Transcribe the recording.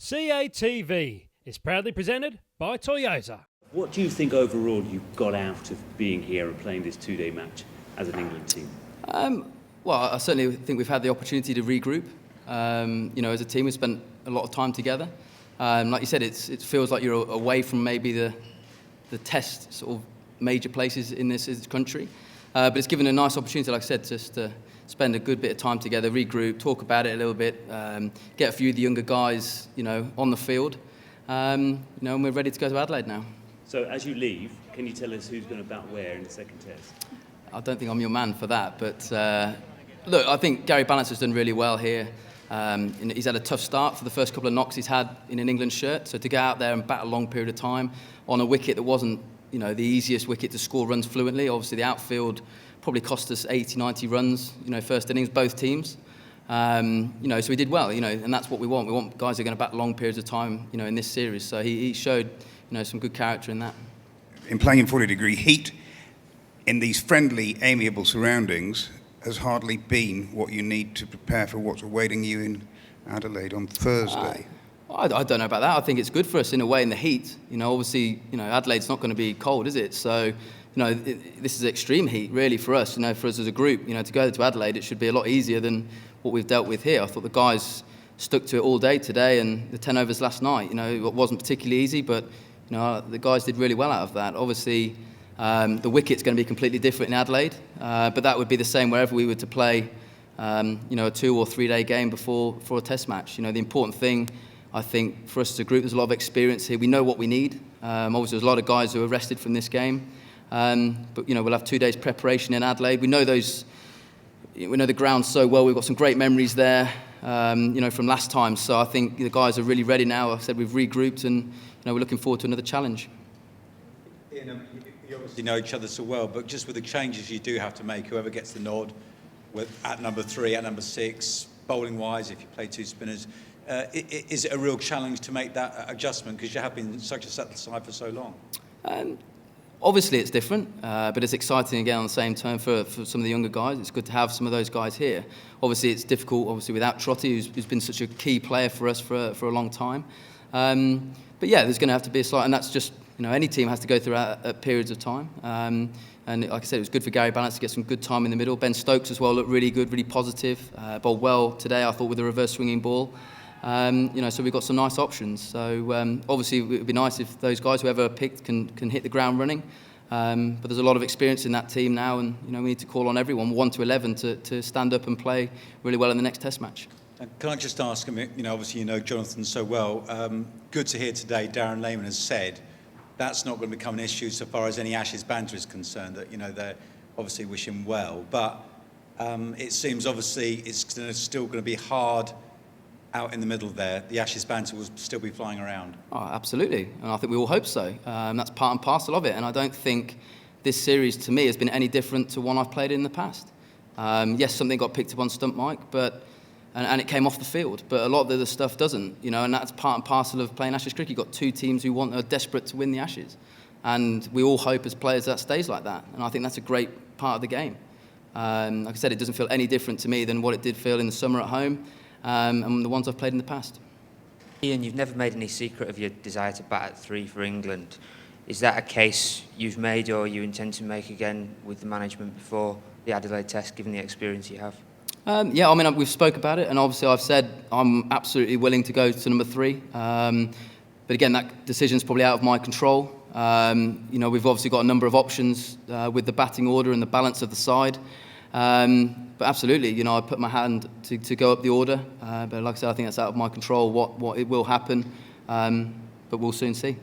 CATV is proudly presented by Toyota. What do you think overall you got out of being here and playing this two-day match as an England team? Well, I certainly think we've had the opportunity to regroup. As a team, we've spent a lot of time together. Like you said, it feels like you're away from maybe the test sort of major places in this country. But it's given a nice opportunity, like I said, just to spend a good bit of time together, regroup, talk about it a little bit, get a few of the younger guys, on the field. And we're ready to go to Adelaide now. So as you leave, can you tell us who's going to bat where in the second test? I don't think I'm your man for that, but look, I think Gary Ballance has done really well here. He's had a tough start for the first couple of knocks he's had in an England shirt, so to go out there and bat a long period of time on a wicket that wasn't the easiest wicket to score runs fluently. Obviously the outfield probably cost us 80, 90 runs, first innings, both teams. So we did well, and that's what we want. We want guys who are going to bat long periods of time, in this series. So he showed, some good character in that. In playing in 40-degree heat, in these friendly, amiable surroundings, has hardly been what you need to prepare for what's awaiting you in Adelaide on Thursday. I don't know about that. I think it's good for us in a way in the heat. Obviously, Adelaide's not going to be cold, is it? So, this is extreme heat really for us. For us as a group, to go to Adelaide, it should be a lot easier than what we've dealt with here. I thought the guys stuck to it all day today, and the 10 overs last night. It wasn't particularly easy, but the guys did really well out of that. Obviously, the wicket's going to be completely different in Adelaide, but that would be the same wherever we were to play, a 2 or 3 day game before a test match. The important thing, I think, for us as a group, there's a lot of experience here. We know what we need. Obviously, there's a lot of guys who are rested from this game, but we'll have 2 days preparation in Adelaide. We know the ground so well. We've got some great memories there, from last time. So I think the guys are really ready now. Like I said, we've regrouped, and we're looking forward to another challenge. Ian, you obviously know each other so well, but just with the changes you do have to make, whoever gets the nod at number 3, at number 6, bowling-wise, if you play 2 spinners, is it a real challenge to make that adjustment because you have been such a set side for so long? Obviously it's different, but it's exciting again on the same term for some of the younger guys. It's good to have some of those guys here. Obviously it's difficult, without Trotty, who's been such a key player for us for a long time. But yeah, there's going to have to be a slight, and that's just, any team has to go through at periods of time. And like I said, it was good for Gary Ballance to get some good time in the middle. Ben Stokes as well looked really good, really positive. Bowled well today, I thought, with a reverse swinging ball. So we've got some nice options. So obviously it would be nice if those guys, whoever are picked, can hit the ground running. But there's a lot of experience in that team now, and we need to call on everyone, 1 to 11, to stand up and play really well in the next Test match. Can I just ask, obviously Jonathan so well. Good to hear today Darren Lehmann has said that's not going to become an issue so far as any Ashes banter is concerned, that they obviously wish him well. But it seems obviously it's still going to be hard out in the middle there. The Ashes banter will still be flying around. Oh, absolutely, and I think we all hope so. That's part and parcel of it, and I don't think this series to me has been any different to one I've played in the past. Yes, something got picked up on stump mic, and it came off the field, but a lot of the other stuff doesn't, and that's part and parcel of playing Ashes cricket. You've got 2 teams who are desperate to win the Ashes, and we all hope as players that stays like that, and I think that's a great part of the game. Like I said, it doesn't feel any different to me than what it did feel in the summer at home, and the ones I've played in the past. Ian, you've never made any secret of your desire to bat at 3 for England. Is that a case you've made or you intend to make again with the management before the Adelaide Test, given the experience you have? We've spoke about it, and obviously I've said I'm absolutely willing to go to number 3. But again, that decision's probably out of my control. We've obviously got a number of options with the batting order and the balance of the side. But absolutely, I put my hand to go up the order. But like I said, I think that's out of my control what it will happen. But we'll soon see.